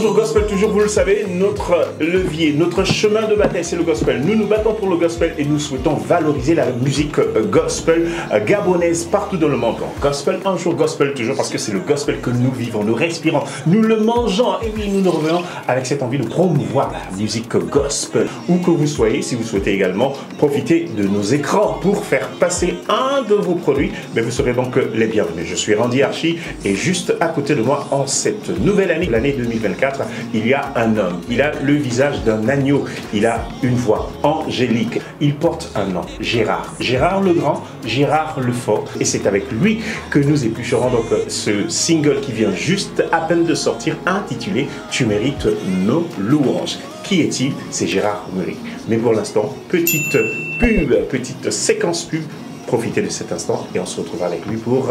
Bonjour Gospel, toujours vous le savez, notre levier, notre chemin de bataille c'est le gospel. Nous nous battons pour le gospel et nous souhaitons valoriser la musique gospel gabonaise partout dans le monde. Gospel un jour, gospel toujours, parce que c'est le gospel que nous vivons, nous respirons, nous le mangeons et oui, nous nous revenons avec cette envie de promouvoir la musique gospel. Où que vous soyez, si vous souhaitez également profiter de nos écrans pour faire passer un de vos produits, mais vous serez donc les bienvenus. Je suis Randy Archie et juste à côté de moi en cette nouvelle année, l'année 2024, il y a un homme, il a le visage d'un agneau, il a une voix angélique, il porte un nom, Gérard. Gérard le Grand, Gérard le Fort, et c'est avec lui que nous éplucherons donc ce single qui vient juste à peine de sortir, intitulé « Tu mérites nos louanges ». Qui est-il? C'est Gérard Murray. Mais pour l'instant, petite pub, petite séquence pub, profitez de cet instant et on se retrouve avec lui pour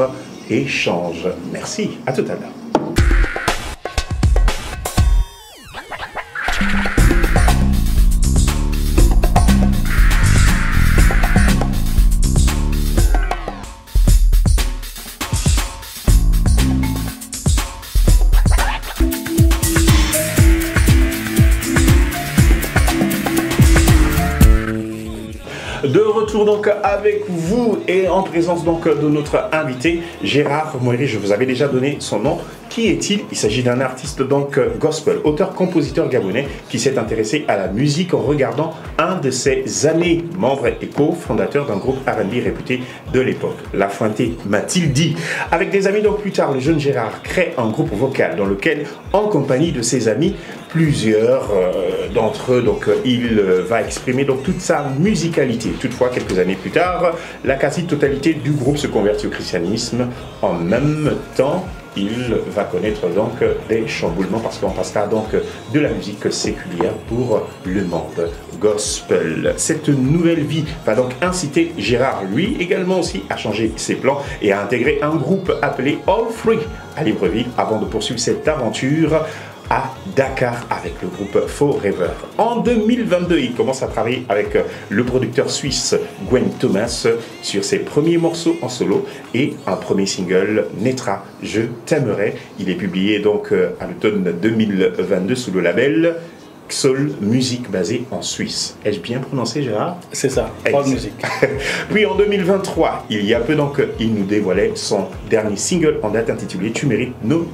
échange. Merci, à tout à l'heure. De retour donc avec vous et en présence donc de notre invité Gérard Murray. Je vous avais déjà donné son nom. Qui est-il? Il s'agit d'un artiste donc gospel, auteur-compositeur gabonais qui s'est intéressé à la musique en regardant un de ses amis, membre et co-fondateur d'un groupe R&B réputé de l'époque, La Fuente m'a-t-il dit. Avec des amis donc plus tard, le jeune Gérard crée un groupe vocal dans lequel, en compagnie de ses amis, plusieurs d'entre eux, donc il va exprimer donc toute sa musicalité. Toutefois, quelques années plus tard, la quasi-totalité du groupe se convertit au christianisme. En même temps, il va connaître donc des chamboulements parce qu'on passera donc de la musique séculière pour le monde gospel. Cette nouvelle vie va donc inciter Gérard, lui également aussi, à changer ses plans et à intégrer un groupe appelé All Free à Libreville avant de poursuivre cette aventure à Dakar avec le groupe Forever. En 2022, il commence à travailler avec le producteur suisse Gwen Thomas sur ses premiers morceaux en solo et un premier single naîtra, Je t'aimerai. Il est publié donc à l'automne 2022 sous le label Soul Music basé en Suisse. Ai-je bien prononcé, Gérard? C'est ça, Soul Music. Puis en 2023, il y a peu donc, il nous dévoilait son dernier single en date intitulé Tu mérites nos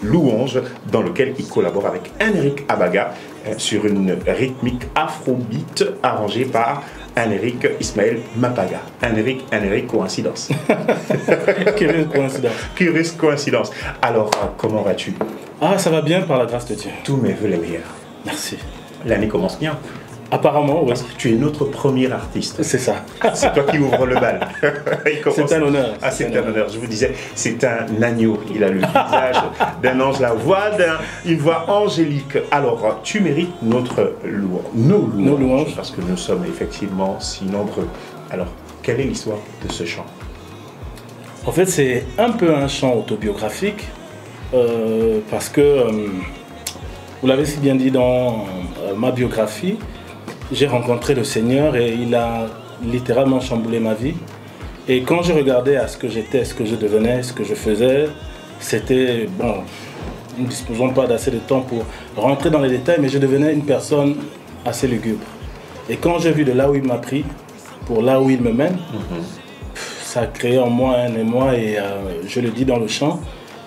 louange, dans lequel il collabore avec Henrik Abaga sur une rythmique afrobeat arrangée par Henrik Ismaël Mapaga. Henrik, coïncidence. Curieuse coïncidence. Curieuse coïncidence. Alors, comment vas-tu? Ah, ça va bien par la grâce de Dieu. Tous mes vœux les meilleurs. Merci. L'année commence bien. Apparemment, oui. Parce que tu es notre premier artiste. C'est ça. C'est toi qui ouvre le bal. C'est un honneur. Ah, c'est un honneur. Je vous disais, c'est un agneau. Il a le visage d'un ange, la voix d'une voix angélique. Alors, tu mérites notre louange. Nos louanges. Parce que nous sommes effectivement si nombreux. Alors, quelle est l'histoire de ce chant? En fait, c'est un peu un chant autobiographique. Parce que, vous l'avez si bien dit dans ma biographie, j'ai rencontré le Seigneur et il a littéralement chamboulé ma vie. Et quand je regardais à ce que j'étais, ce que je devenais, ce que je faisais, c'était, bon, nous ne disposons pas d'assez de temps pour rentrer dans les détails, mais je devenais une personne assez lugubre. Et quand j'ai vu de là où il m'a pris, pour là où il me mène, ça a créé en moi un émoi et je le dis dans le chant,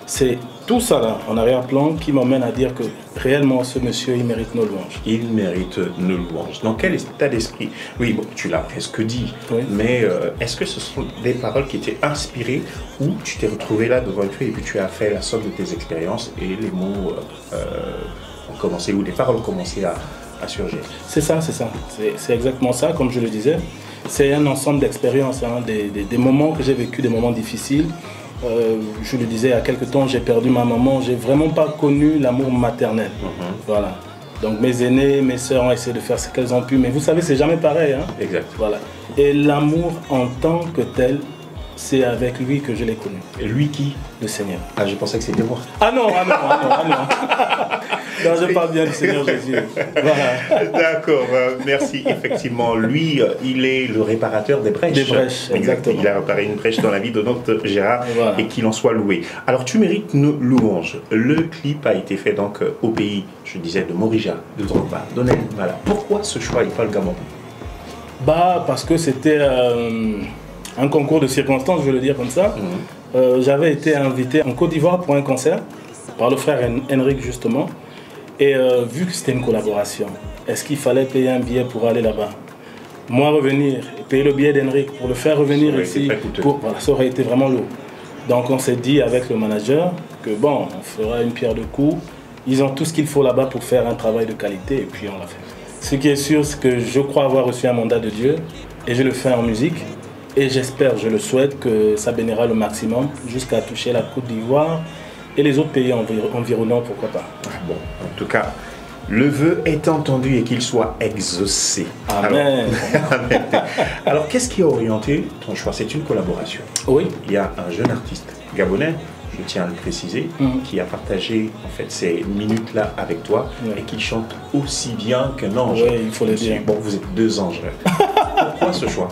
c'est tout ça là, en arrière-plan, qui m'emmène à dire que réellement ce monsieur, il mérite nos louanges. Il mérite nos louanges. Dans quel état d'esprit? Oui, bon, tu l'as presque dit, oui. Mais est-ce que ce sont des paroles qui étaient inspirées ou tu t'es retrouvé là devant une feuille et puis tu as fait la somme de tes expériences et les mots ont commencé, ou les paroles ont commencé à surgir? C'est ça, c'est ça. C'est exactement ça, comme je le disais. C'est un ensemble d'expériences, hein, des moments que j'ai vécu, des moments difficiles. Je le disais, il y a quelques temps, j'ai perdu ma maman, j'ai vraiment pas connu l'amour maternel. Voilà. Donc mes aînés, mes sœurs ont essayé de faire ce qu'elles ont pu, mais vous savez, c'est jamais pareil. Hein. Exact. Voilà. Et l'amour en tant que tel, c'est avec lui que je l'ai connu. Et lui qui? Le Seigneur. Ah, je pensais que c'était moi. Ah non, ah non, ah non, ah non. quand je parle bien du Seigneur Jésus. Voilà. D'accord, merci. Effectivement, lui, il est le réparateur des brèches. Des brèches, exactement. Il a réparé une brèche dans la vie de notre Gérard, voilà. Et qu'il en soit loué. Alors, tu mérites nos louanges. Le clip a été fait donc au pays, je disais, de Morija, de Drogba, d'Onel. Voilà. Pourquoi ce choix et pas le Gabon? Bah, parce que c'était un concours de circonstances, je vais le dire comme ça. J'avais été invité en Côte d'Ivoire pour un concert par le frère Henrik justement. Et vu que c'était une collaboration, est-ce qu'il fallait payer un billet pour aller là-bas? Moi revenir, payer le billet d'Henrik pour le faire revenir ici, voilà, ça aurait été vraiment lourd. Donc on s'est dit avec le manager que bon, on fera une pierre de coups. Ils ont tout ce qu'il faut là-bas pour faire un travail de qualité et puis on l'a fait. Ce qui est sûr, c'est que je crois avoir reçu un mandat de Dieu et je le fais en musique. Et j'espère, je le souhaite, que ça bénira le maximum jusqu'à toucher la Côte d'Ivoire et les autres pays environnants, pourquoi pas. Bon, en tout cas, le vœu est entendu et qu'il soit exaucé. Amen. Alors qu'est-ce qui a orienté ton choix? C'est une collaboration. Oui. Il y a un jeune artiste gabonais, je tiens à le préciser, qui a partagé en fait ces minutes-là avec toi et qui chante aussi bien qu'un ange. Oui, il faut le dire. Bon, vous êtes deux anges. Pourquoi ce choix?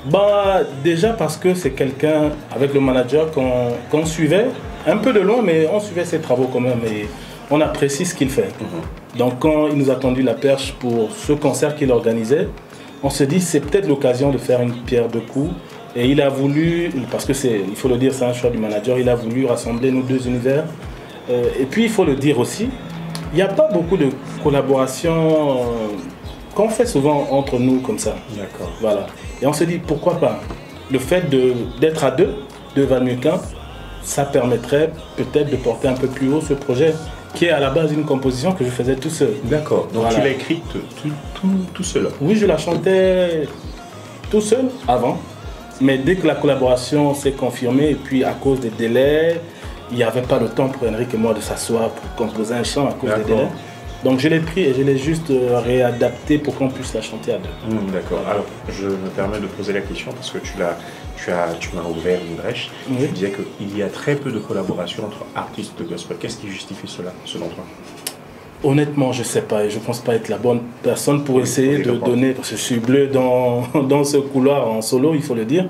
Bah, déjà parce que c'est quelqu'un avec le manager qu'on suivait un peu de loin, mais on suivait ses travaux quand même et on apprécie ce qu'il fait. Donc quand il nous a tendu la perche pour ce concert qu'il organisait, on se dit c'est peut-être l'occasion de faire une pierre de coups. Et il a voulu, parce que il faut le dire, c'est un choix du manager, il a voulu rassembler nos deux univers. Et puis il faut le dire aussi, il n'y a pas beaucoup de collaborations qu'on fait souvent entre nous comme ça. D'accord. Voilà. Et on se dit pourquoi pas. Le fait d'être à deux, de Van Muquin, ça permettrait peut-être de porter un peu plus haut ce projet qui est à la base une composition que je faisais tout seul. D'accord. Donc voilà. Tu l'as écrite tout seul? Oui, je la chantais tout seul avant. Mais dès que la collaboration s'est confirmée, et puis à cause des délais, il n'y avait pas le temps pour Henrik et moi de s'asseoir pour composer un chant à cause des délais. Donc je l'ai pris et je l'ai juste réadapté pour qu'on puisse la chanter à deux. D'accord. Alors je me permets de poser la question parce que tu m'as ouvert une brèche. Oui. Tu disais qu'il y a très peu de collaboration entre artistes de gospel. Qu'est-ce qui justifie cela, selon toi? Honnêtement, je ne sais pas et je ne pense pas être la bonne personne pour essayer de donner, parce que je suis bleu dans ce couloir en solo, il faut le dire.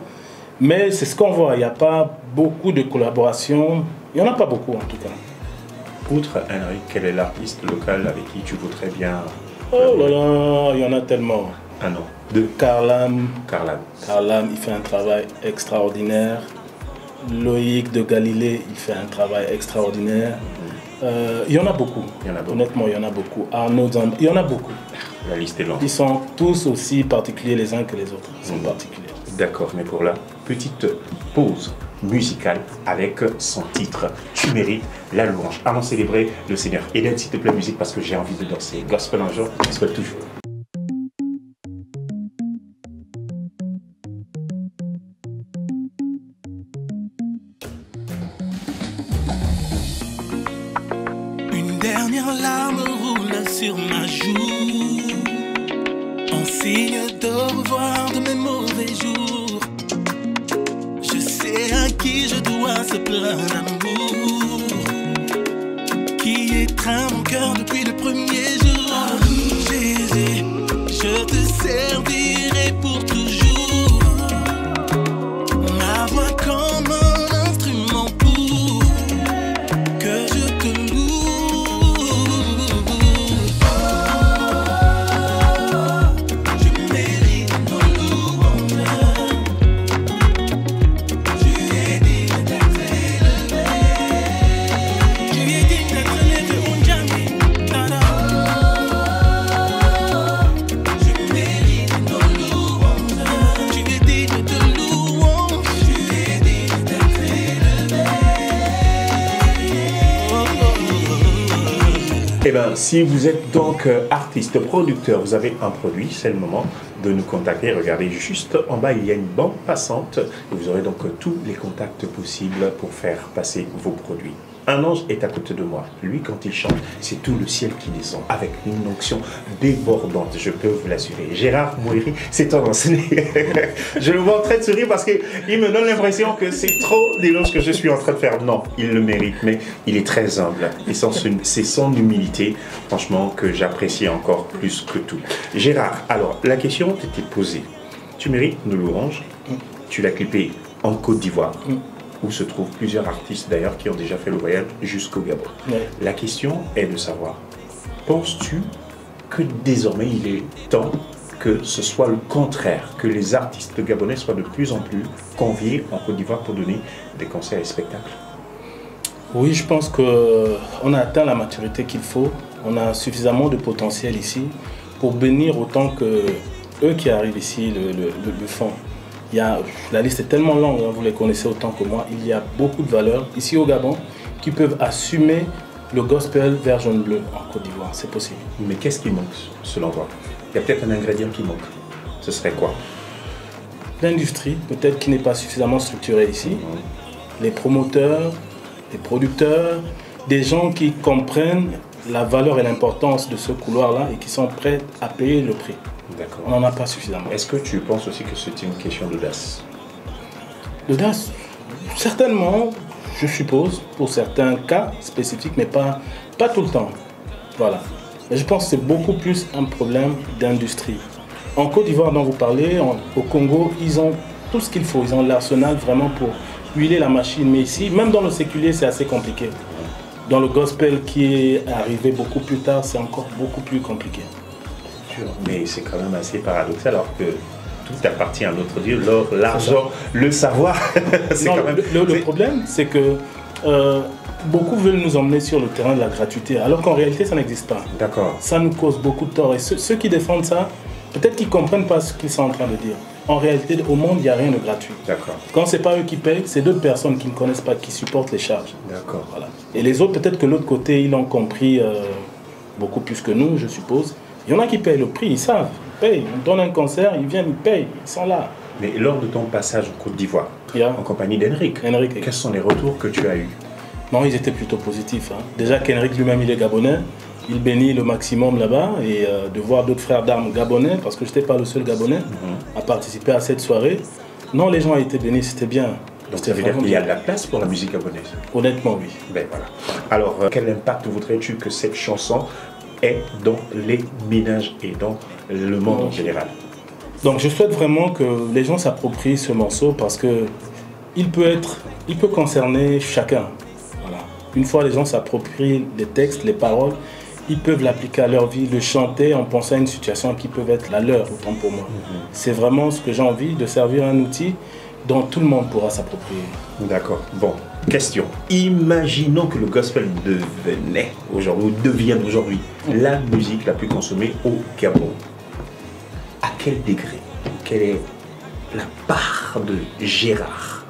Mais c'est ce qu'on voit, il n'y a pas beaucoup de collaborations, il n'y en a pas beaucoup en tout cas. Outre Henrik, quel est l'artiste local avec qui tu voudrais bien? Oh là là, il y en a tellement. Un nom. Deux. Carlam, Carlam. il fait un travail extraordinaire. Loïc de Galilée, il fait un travail extraordinaire. Il y en a beaucoup. Honnêtement, il y en a beaucoup. Arnaud Zamba, il y en a beaucoup. La liste est longue. Ils sont tous aussi particuliers les uns que les autres. Ils sont particuliers. D'accord, mais pour la petite pause musicale avec son titre « Tu mérites la louange ». Allons célébrer le Seigneur. Eden, s'il te plaît, musique, parce que j'ai envie de danser. Gospel un jour, gospel toujours. Une dernière larme roule sur ma joue, en signe d'au revoir de mes mauvais jours. Je sais à qui je dois ce plein d'amour qui étreint mon cœur depuis le premier jour. Jésus, je te servirai pour toujours, ma voix comme un instrument pour que je te loue. Eh bien, si vous êtes donc artiste, producteur, vous avez un produit, c'est le moment de nous contacter. Regardez juste en bas, il y a une bande passante et vous aurez donc tous les contacts possibles pour faire passer vos produits. un ange est à côté de moi. Lui, quand il chante, c'est tout le ciel qui descend avec une onction débordante, je peux vous l'assurer. Gérard Moïri, c'est un enseigné. Je le vois en train de sourire parce qu'il me donne l'impression que c'est trop d'éloges que je suis en train de faire. Non, il le mérite, mais il est très humble. Et c'est son humilité, franchement, que j'apprécie encore plus que tout. Gérard, alors, la question t'était posée. Tu mérites nos louanges. Tu l'as clippé en Côte d'Ivoire, où se trouvent plusieurs artistes d'ailleurs qui ont déjà fait le voyage jusqu'au Gabon. La question est de savoir, penses-tu que désormais il est temps que ce soit le contraire, que les artistes gabonais soient de plus en plus conviés en Côte d'Ivoire pour donner des concerts et spectacles? Oui, je pense qu'on a atteint la maturité qu'il faut. On a suffisamment de potentiel ici pour bénir autant que eux qui arrivent ici le font. La liste est tellement longue, hein, vous les connaissez autant que moi. Il y a beaucoup de valeurs ici au Gabon qui peuvent assumer le gospel vert jaune bleu en Côte d'Ivoire. C'est possible. Mais qu'est-ce qui manque selon toi? Il y a peut-être un ingrédient qui manque. Ce serait quoi? L'industrie, peut-être qui n'est pas suffisamment structurée ici. Les promoteurs, les producteurs, des gens qui comprennent la valeur et l'importance de ce couloir-là et qui sont prêts à payer le prix. D'accord. On n'en a pas suffisamment. Est-ce que tu penses aussi que c'est une question d'audace? L'audace, certainement, je suppose, pour certains cas spécifiques, mais pas tout le temps. Voilà. Mais je pense que c'est beaucoup plus un problème d'industrie. En Côte d'Ivoire dont vous parlez, au Congo, ils ont tout ce qu'il faut. Ils ont l'arsenal vraiment pour huiler la machine. Mais ici, même dans le séculier, c'est assez compliqué. Dans le gospel qui est arrivé beaucoup plus tard, c'est encore beaucoup plus compliqué. Mais c'est quand même assez paradoxal alors que tout appartient à notre Dieu, l'or, l'argent, le savoir. Non, quand même... le problème, c'est que beaucoup veulent nous emmener sur le terrain de la gratuité, alors qu'en réalité, ça n'existe pas. D'accord. Ça nous cause beaucoup de tort. Et ceux qui défendent ça, peut-être qu'ils ne comprennent pas ce qu'ils sont en train de dire. En réalité, au monde, il n'y a rien de gratuit. D'accord. Quand ce n'est pas eux qui payent, c'est d'autres personnes qui ne connaissent pas, qui supportent les charges. D'accord. Voilà. Et les autres, peut-être que l'autre côté, ils l'ont compris beaucoup plus que nous, je suppose. Il y en a qui payent le prix, ils savent, ils payent. On donne un concert, ils viennent, ils payent, ils sont là. Mais lors de ton passage en Côte d'Ivoire, en compagnie d'Henrik, quels sont les retours que tu as eus? Non, ils étaient plutôt positifs. Hein. Déjà qu'Henrik lui-même, il est gabonais. Il bénit le maximum là-bas. Et de voir d'autres frères d'armes gabonais, parce que je n'étais pas le seul gabonais à participer à cette soirée. Non, les gens ont été bénis, c'était bien. Donc ça veut dire qu'il y a de la place pour la musique gabonaise? Honnêtement, oui. Ben voilà. Alors, quel impact voudrais-tu que cette chanson ait dans les ménages et dans le monde en général? Donc je souhaite vraiment que les gens s'approprient ce morceau parce que il peut concerner chacun. Voilà. Une fois les gens s'approprient les textes, les paroles, ils peuvent l'appliquer à leur vie, le chanter en pensant à une situation qui peut être la leur, autant pour moi. C'est vraiment ce que j'ai envie, de servir un outil dont tout le monde pourra s'approprier. D'accord. Bon, question. Imaginons que le gospel devenait aujourd'hui, ou devienne aujourd'hui, la musique la plus consommée au Gabon. À quel degré? Quelle est la part de Gérard?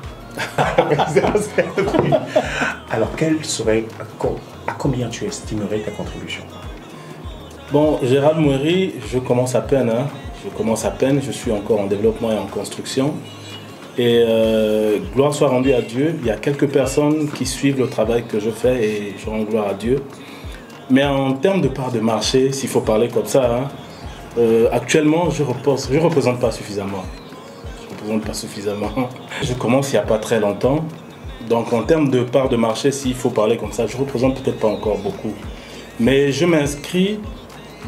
Alors, quelle serait, à combien tu estimerais ta contribution? Bon, Gérard Moïri, je commence à peine. Hein. Je commence à peine, je suis encore en développement et en construction. Et gloire soit rendue à Dieu. Il y a quelques personnes qui suivent le travail que je fais et je rends gloire à Dieu. Mais en termes de part de marché, s'il faut parler comme ça, hein, actuellement, je ne représente pas suffisamment. Je commence il n'y a pas très longtemps. Donc en termes de part de marché, s'il faut parler comme ça, je ne représente peut-être pas encore beaucoup. Mais je m'inscris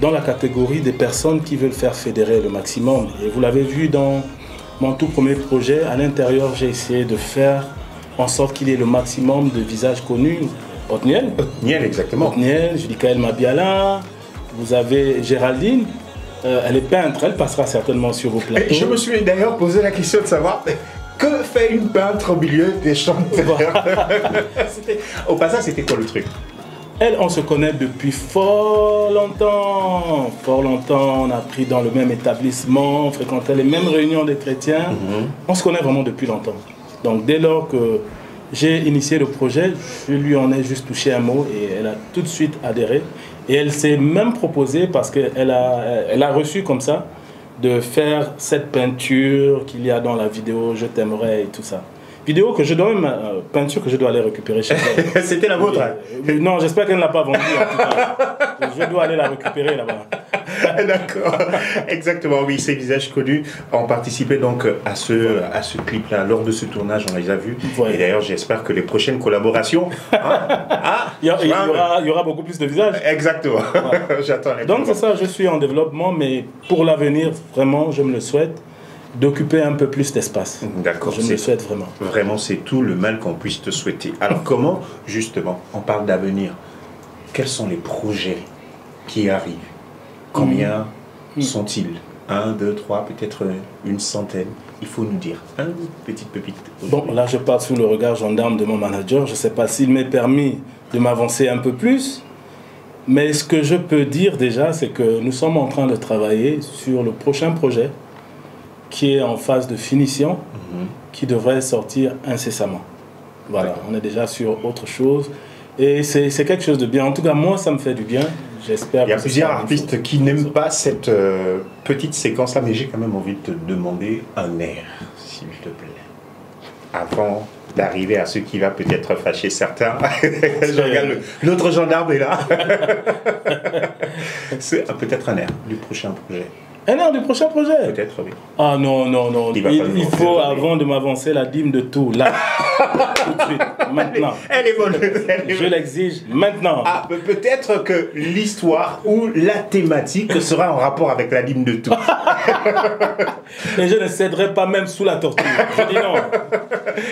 dans la catégorie des personnes qui veulent faire fédérer le maximum. Et vous l'avez vu dans mon tout premier projet, à l'intérieur, j'ai essayé de faire en sorte qu'il y ait le maximum de visages connus. Otniel, exactement. Otniel, Julikaël Mabiala, vous avez Géraldine, elle est peintre, elle passera certainement sur vos plateaux. Et je me suis d'ailleurs posé la question de savoir que fait une peintre au milieu des chanteurs. Au passage, c'était quoi le truc? Elle, on se connaît depuis fort longtemps. Fort longtemps, on a pris dans le même établissement, on fréquentait les mêmes réunions des chrétiens. On se connaît vraiment depuis longtemps. Donc dès lors que j'ai initié le projet, je lui en ai juste touché un mot et elle a tout de suite adhéré. Et elle s'est même proposée, parce qu'elle a reçu comme ça, de faire cette peinture qu'il y a dans la vidéo « Je t'aimerai » et tout ça. Vidéo que je dois même, peinture que je dois aller récupérer chez elle. C'était la vôtre, hein? Non, j'espère qu'elle ne l'a pas vendue. En tout cas. Je dois aller la récupérer là-bas. D'accord, exactement, oui, ces visages connus ont participé donc à ce clip-là. Lors de ce tournage, on les a vus. Ouais. Et d'ailleurs, j'espère que les prochaines collaborations, il y aura beaucoup plus de visages. Exactement, ouais. J'attends les Donc c'est ça, je suis en développement, mais pour l'avenir, vraiment, je me le souhaite, d'occuper un peu plus d'espace. D'accord. Je me le souhaite vraiment. Vraiment, c'est tout le mal qu'on puisse te souhaiter. Alors comment, justement, on parle d'avenir, quels sont les projets qui arrivent? Combien sont-ils? 1, 2, 3, peut-être une centaine. Il faut nous dire. Une petite pépite. Bon, là, je pars sous le regard gendarme de mon manager. Je ne sais pas s'il m'est permis de m'avancer un peu plus. Mais ce que je peux dire déjà, c'est que nous sommes en train de travailler sur le prochain projet qui est en phase de finition, qui devrait sortir incessamment. Voilà, on est déjà sur autre chose. Et c'est quelque chose de bien. En tout cas, moi, ça me fait du bien. J'espère. Il y a plusieurs artistes qui n'aiment pas cette petite séquence-là, mais j'ai quand même envie de te demander un air, s'il te plaît. Avant d'arriver à ce qui va peut-être fâcher certains. Je regarde l'autre gendarme est là. C'est peut-être un air du prochain projet. Un air du prochain projet? Peut-être, oui. Ah non, non, non. Il faut, avant de m'avancer, la dîme de tout. Là, tout de suite, maintenant. Elle est bonne. Je l'exige maintenant. Ah, peut-être que l'histoire ou la thématique sera en rapport avec la dîme de tout. Et je ne céderai pas même sous la torture. Je dis non.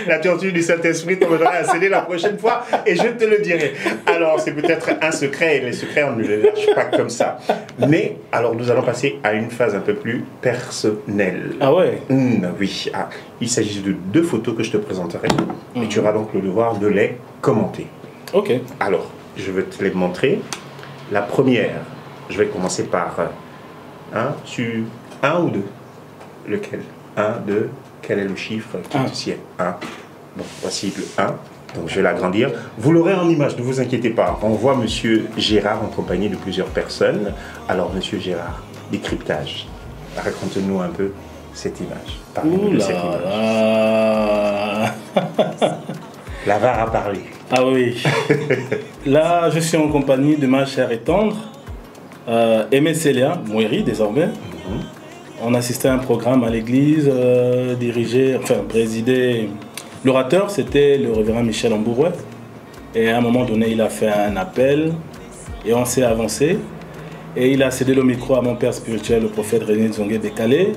La torture du Saint-Esprit tombera à céder la prochaine fois et je te le dirai. Alors, c'est peut-être un secret et les secrets, on ne les lâche pas comme ça. Mais, alors, nous allons passer à une phase un peu plus personnelle. Ah ouais? Oui. Ah, il s'agit de 2 photos que je te présenterai et tu auras donc le devoir de les commenter. Ok. Alors, je vais te les montrer. La première, je vais commencer par sur 1 ou 2. Lequel? 1, 2, quel est le chiffre qui te sied? 1. Bon, voici le 1. Donc je vais l'agrandir. Vous l'aurez en image, ne vous inquiétez pas. On voit Monsieur Gérard en compagnie de plusieurs personnes. Alors Monsieur Gérard, décryptage. Raconte-nous un peu cette image. Parlez-nous de cette image. La VAR a parlé. Ah oui. Là, je suis en compagnie de ma chère et tendre, Aimé Célia Moueri désormais. On assistait à un programme à l'église, présidé. L'orateur, c'était le révérend Michel Ambourouet. Et à un moment donné, il a fait un appel et on s'est avancé. Et il a cédé le micro à mon père spirituel, le prophète René Zongué Bécalé,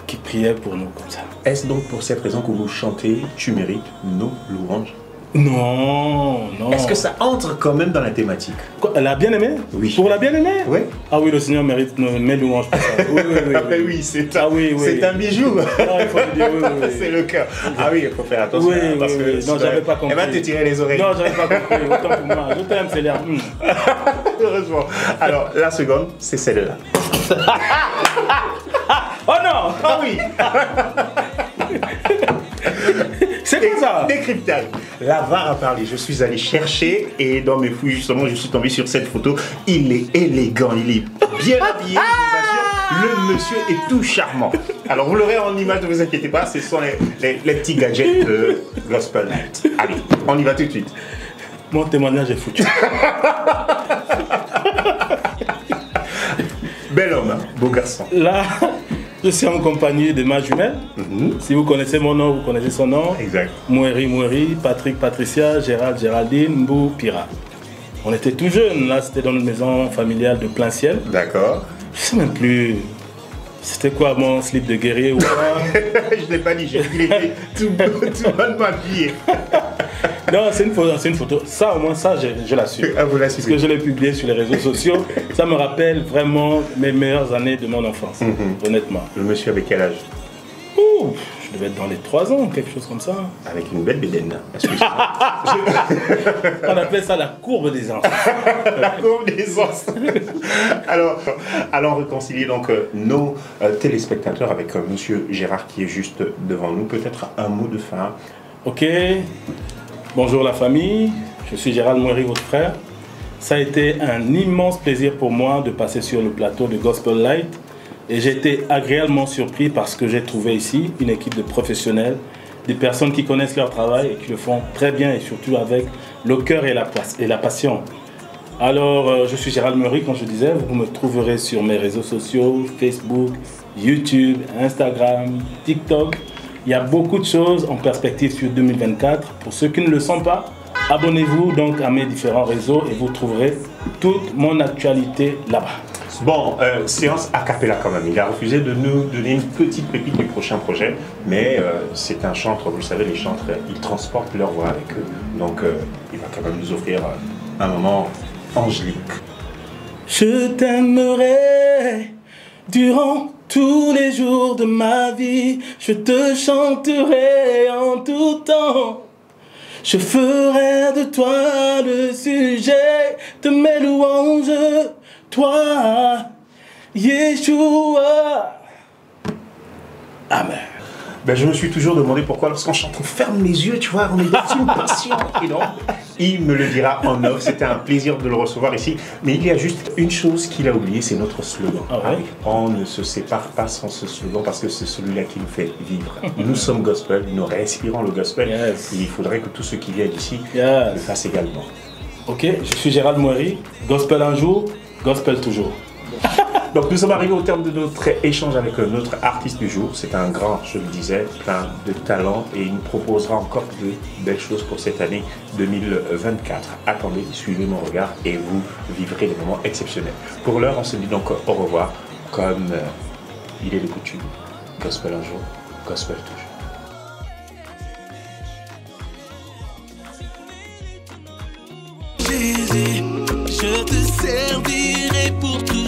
qui priait pour nous comme ça. Est-ce donc pour cette raison que vous chantez « Tu mérites nos louanges » ? Non, non. Est-ce que ça entre quand même dans la thématique? Quoi, la bien-aimée? Oui. Pour la bien-aimée? Oui. Ah oui, le Seigneur mérite mes louanges pour ça. Oui, oui, oui. Ah ben oui, c'est un, oui. un bijou. Non, il faut le dire, oui. C'est le cœur. Ah oui, il faut faire attention. Oui, parce que non, j'avais pas compris. Elle va te tirer les oreilles. Non, j'avais pas compris. Autant pour moi. Je t'aime, Célia. Heureusement. Alors, la seconde, c'est celle-là. Oh non! Ah oui. C'est quoi ça? Décryptage. La VAR a parlé. Je suis allé chercher et dans mes fouilles, justement, je suis tombé sur cette photo. Il est élégant, il est bien habillé. Le monsieur est tout charmant. Alors, vous l'aurez en image, ne vous inquiétez pas. Ce sont les petits gadgets de Gospel Night. Allez, on y va tout de suite. Mon témoignage est foutu. Bel homme, hein? Beau garçon. Là, je suis en compagnie de ma jumelle. Si vous connaissez mon nom, vous connaissez son nom. Exact. Moueri, Patrick, Patricia, Gérald, Géraldine, Mbou, Pira. On était tout jeunes, là, c'était dans notre maison familiale de plein ciel. D'accord. Je sais même plus. C'était quoi mon slip de guerrier ou quoi? Je n'ai pas dit, j'ai dit qu'il était tout bonnement habillé. Non, c'est une photo. Ça, au moins, ça, je l'assume. Ah, vous Parce l'assumez. que je l'ai publié sur les réseaux sociaux. Ça me rappelle vraiment mes meilleures années de mon enfance, honnêtement. Le monsieur avec quel âge? Ouh, je devais être dans les 3 ans, quelque chose comme ça. Avec une belle bédaine. On appelait ça la courbe des enfants. La courbe des os. Alors, allons réconcilier donc nos téléspectateurs avec monsieur Gérard qui est juste devant nous. Peut-être un mot de fin. Ok. Bonjour la famille. Je suis Gérald Moueri, votre frère. Ça a été un immense plaisir pour moi de passer sur le plateau de Gospel Light. Et j'ai été agréablement surpris parce que j'ai trouvé ici une équipe de professionnels, des personnes qui connaissent leur travail et qui le font très bien et surtout avec le cœur et la passion. Alors, je suis Gérald Meury, comme je disais, vous me trouverez sur mes réseaux sociaux, Facebook, YouTube, Instagram, TikTok. Il y a beaucoup de choses en perspective sur 2024. Pour ceux qui ne le sont pas, abonnez-vous donc à mes différents réseaux et vous trouverez toute mon actualité là-bas. Bon, séance a cappella quand même. Il a refusé de nous donner une petite pépite du prochain projet, mais c'est un chanteur, vous le savez, les chantres, ils transportent leur voix avec eux. Donc, il va quand même nous offrir un moment angélique. Je t'aimerai durant tous les jours de ma vie. Je te chanterai en tout temps. Je ferai de toi le sujet de mes louanges. Toi, Yeshua. Amen. Ben, je me suis toujours demandé pourquoi lorsqu'on chante, on ferme les yeux, tu vois, on est dans une passion. Et donc, il me le dira en off, c'était un plaisir de le recevoir ici. Mais il y a juste une chose qu'il a oublié, c'est notre slogan. Ah ouais. On ne se sépare pas sans ce slogan parce que c'est celui-là qui nous fait vivre. Nous sommes gospel, nous respirons le gospel. Yes. Et il faudrait que tous ceux qui viennent ici Yes. le fassent également. Ok, je suis Gérald Meury, gospel un jour, gospel toujours. Donc nous sommes arrivés au terme de notre échange avec notre artiste du jour. C'est un grand, je le disais, plein de talent et il nous proposera encore de belles choses pour cette année 2024. Attendez, suivez mon regard et vous vivrez des moments exceptionnels. Pour l'heure, on se dit donc au revoir comme il est de coutume. Gospel un jour, gospel toujours. Jésus, je te servirai pour tout.